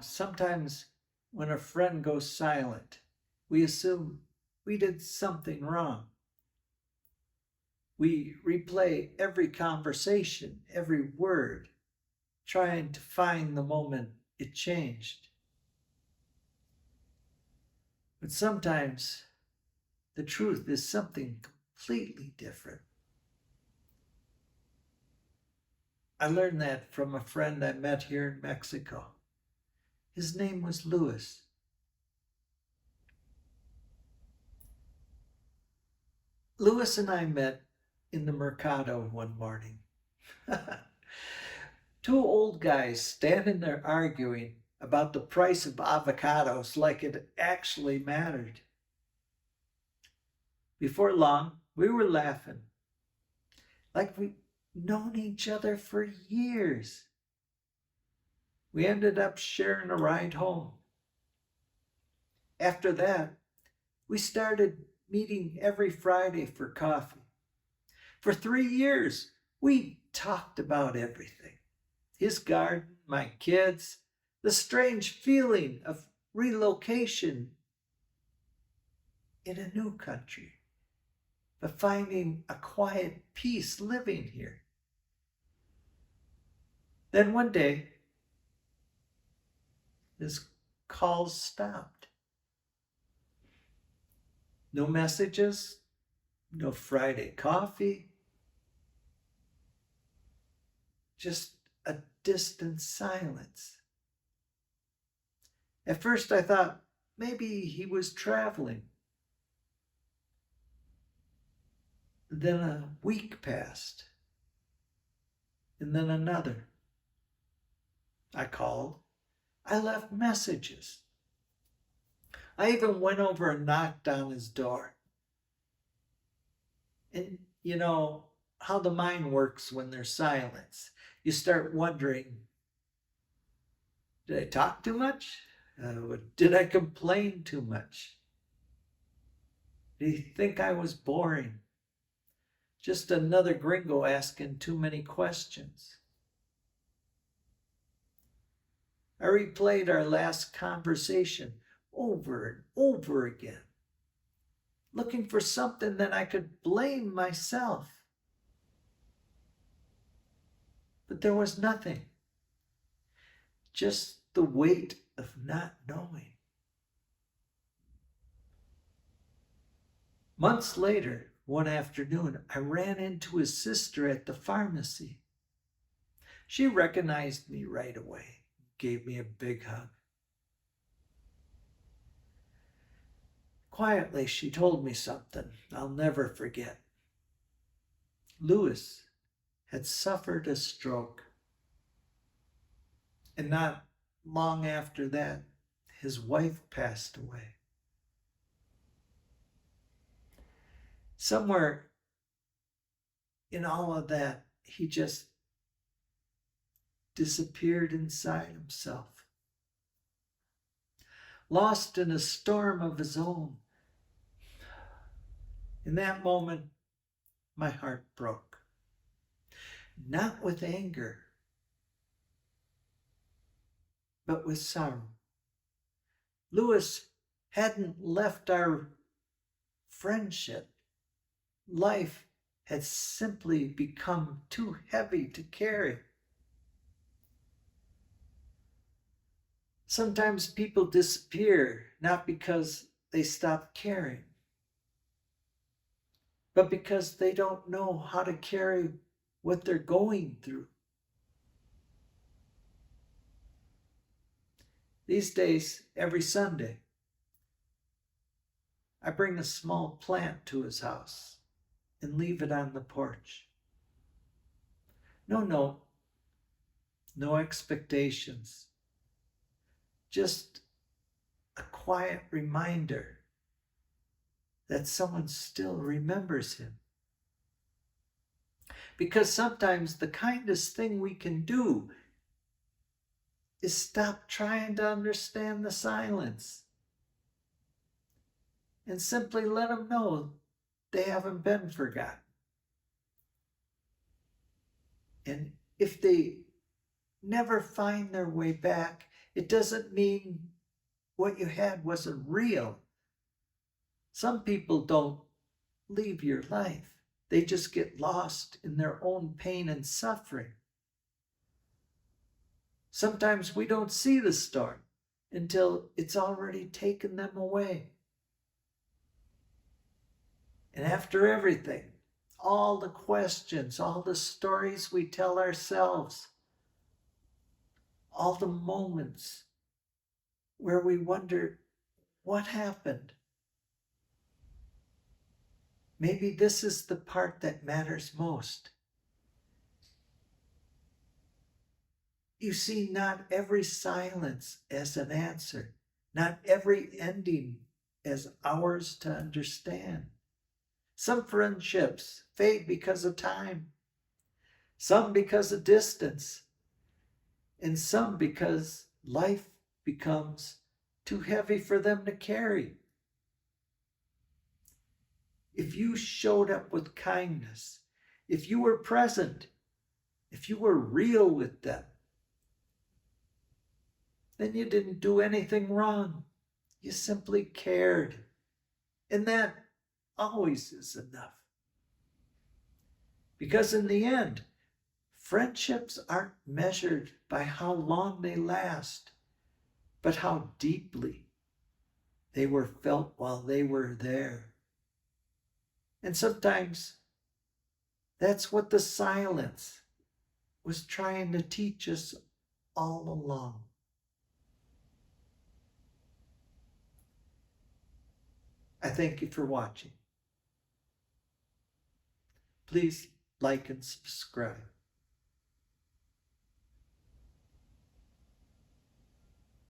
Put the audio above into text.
Sometimes when a friend goes silent, we assume we did something wrong. We replay every conversation, every word, trying to find the moment it changed. But sometimes the truth is something completely different. I learned that from a friend I met here in Mexico. His name was Louis. Louis and I met in the Mercado one morning. Two old guys standing there arguing about the price of avocados like it actually mattered. Before long, we were laughing like we'd known each other for years. We ended up sharing a ride home. After that, we started meeting every Friday for coffee. For 3 years, we talked about everything: his garden, my kids, the strange feeling of relocation in a new country, but finding a quiet peace living here. Then one day, his calls stopped. No messages, no Friday coffee, just a distant silence. At first I thought maybe he was traveling. Then a week passed, and then another. I called. I left messages. I even went over and knocked on his door. And you know how the mind works when there's silence. You start wondering, did I talk too much? Did I complain too much? Did he think I was boring? Just another gringo asking too many questions. I replayed our last conversation over and over again, looking for something that I could blame myself. But there was nothing, just the weight of not knowing. Months later, one afternoon, I ran into his sister at the pharmacy. She recognized me right away, gave me a big hug. Quietly, she told me something I'll never forget. Louis had suffered a stroke, and not long after that, his wife passed away. Somewhere in all of that, he just disappeared inside himself, lost in a storm of his own. In that moment, my heart broke. Not with anger, but with sorrow. Louis hadn't left our friendship. Life had simply become too heavy to carry. Sometimes people disappear not because they stop caring, but because they don't know how to carry what they're going through. These days, every Sunday, I bring a small plant to his house and leave it on the porch. No note, no expectations, just a quiet reminder that someone still remembers him. Because sometimes the kindest thing we can do is stop trying to understand the silence and simply let them know they haven't been forgotten. And if they never find their way back, It doesn't mean what you had wasn't real. Some people don't leave your life. They just get lost in their own pain and suffering. Sometimes we don't see the storm until it's already taken them away. And after everything, all the questions, all the stories we tell ourselves, all the moments where we wonder, what happened? Maybe this is the part that matters most. You see, not every silence as an answer, not every ending as ours to understand. Some friendships fade because of time, some because of distance, and some because life becomes too heavy for them to carry. If you showed up with kindness, if you were present, if you were real with them, then you didn't do anything wrong. You simply cared. And that always is enough. Because in the end, friendships aren't measured by how long they last, but how deeply they were felt while they were there. And sometimes that's what the silence was trying to teach us all along. I thank you for watching. Please like and subscribe.